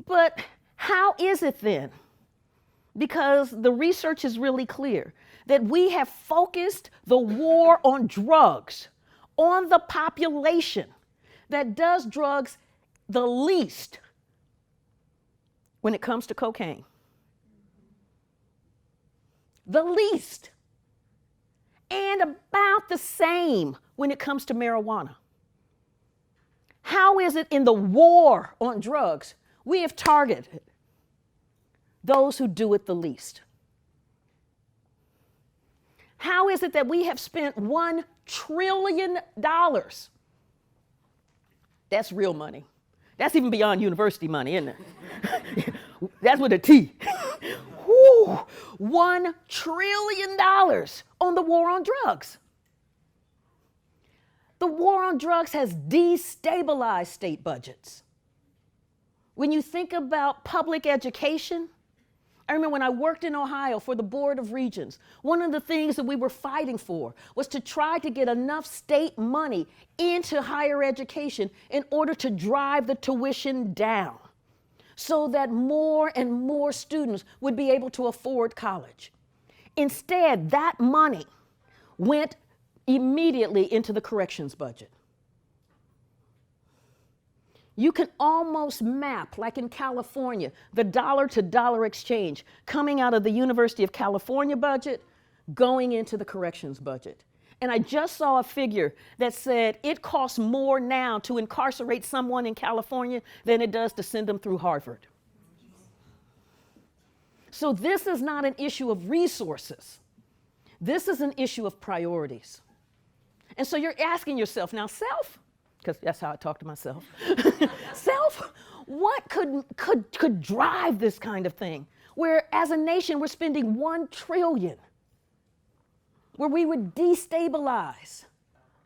But how is it then? Because the research is really clear that we have focused the war on drugs on the population that does drugs the least when it comes to cocaine. The least. And about the same when it comes to marijuana. How is it in the war on drugs we have targeted those who do it the least? How is it that we have spent $1 trillion? That's real money. That's even beyond university money, isn't it? That's with a T. Woo, $1 trillion on the war on drugs. The war on drugs has destabilized state budgets. When you think about public education, I remember when I worked in Ohio for the Board of Regents, one of the things that we were fighting for was to try to get enough state money into higher education in order to drive the tuition down so that more and more students would be able to afford college. Instead, that money went immediately into the corrections budget. You can almost map, like in California, the dollar-to-dollar exchange coming out of the University of California budget, going into the corrections budget. And I just saw a figure that said it costs more now to incarcerate someone in California than it does to send them through Harvard. So this is not an issue of resources. This is an issue of priorities. And so you're asking yourself, now self, because that's how I talk to myself. Self, what could drive this kind of thing? Where as a nation, we're spending $1 trillion, where we would destabilize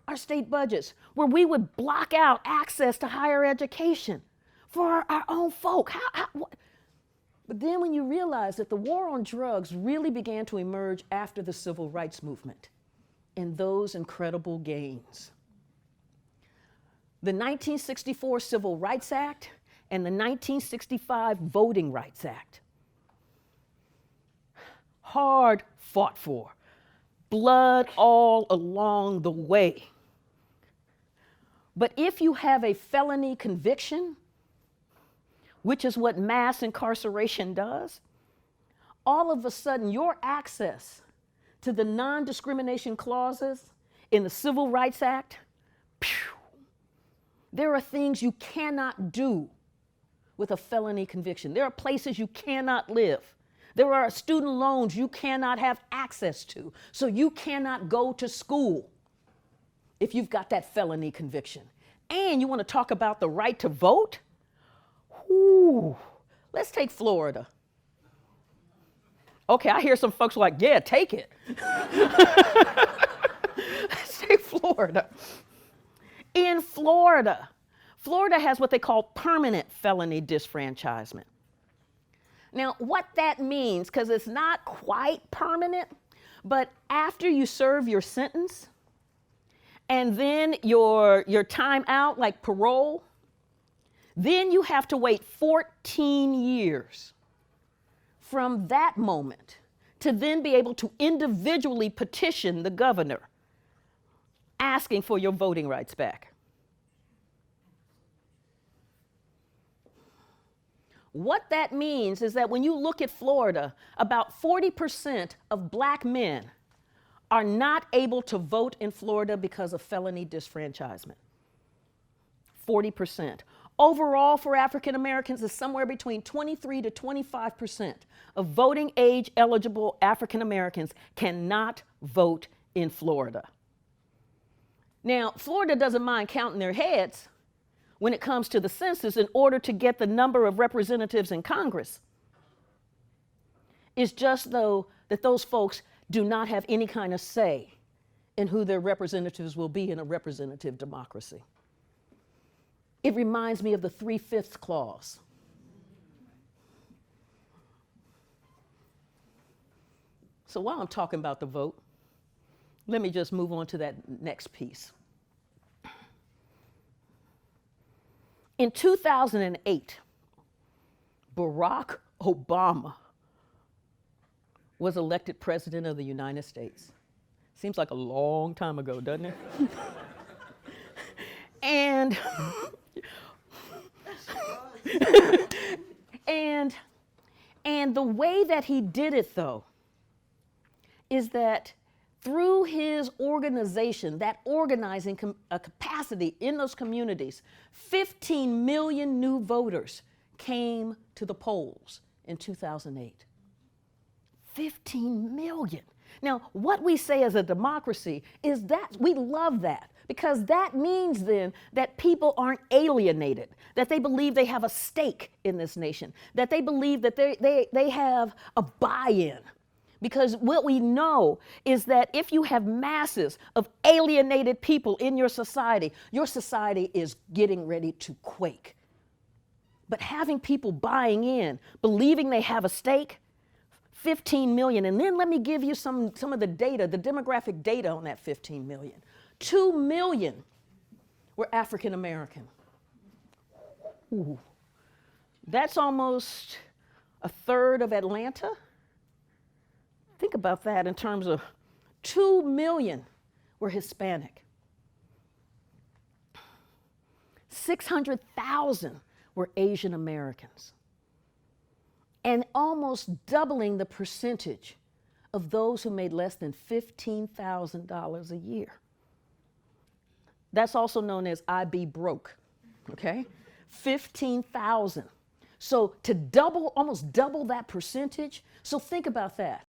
our state budgets, where we would block out access to higher education for our own folk. But then when you realize that the war on drugs really began to emerge after the civil rights movement and those incredible gains. The 1964 Civil Rights Act and the 1965 Voting Rights Act. Hard fought for, blood all along the way. But if you have a felony conviction, which is what mass incarceration does, all of a sudden your access to the non-discrimination clauses in the Civil Rights Act, there are things you cannot do with a felony conviction. There are places you cannot live. There are student loans you cannot have access to, so you cannot go to school if you've got that felony conviction. And you want to talk about the right to vote? Ooh, let's take Florida. Okay, I hear some folks like, yeah, take it. Let's take Florida. In Florida, Florida has what they call permanent felony disfranchisement. Now, what that means, because it's not quite permanent, but after you serve your sentence and then your time out, like parole, then you have to wait 14 years from that moment to then be able to individually petition the governor asking for your voting rights back. What that means is that when you look at Florida, about 40% of black men are not able to vote in Florida because of felony disfranchisement. 40%. Overall, for African Americans, is somewhere between 23 to 25% of voting age eligible African Americans cannot vote in Florida. Now, Florida doesn't mind counting their heads when it comes to the census in order to get the number of representatives in Congress. It's just though that those folks do not have any kind of say in who their representatives will be in a representative democracy. It reminds me of the 3/5 clause. So while I'm talking about the vote, let me just move on to that next piece. In 2008, Barack Obama was elected president of the United States. Seems like a long time ago, doesn't it? and and the way that he did it, though, is that through his organization, that organizing capacity in those communities, 15 million new voters came to the polls in 2008. 15 million. Now, what we say as a democracy is that we love that, because that means then that people aren't alienated, that they believe they have a stake in this nation, that they believe that they have a buy-in. Because what we know is that if you have masses of alienated people in your society is getting ready to quake. But having people buying in, believing they have a stake, 15 million. And then let me give you some of the data, the demographic data on that 15 million. 2 million were African American. Ooh. That's almost a third of Atlanta. Think about that in terms of 2 million were Hispanic. 600,000 were Asian Americans. And almost doubling the percentage of those who made less than $15,000 a year. That's also known as I be broke, okay? 15,000. So to double, almost double that percentage, so think about that.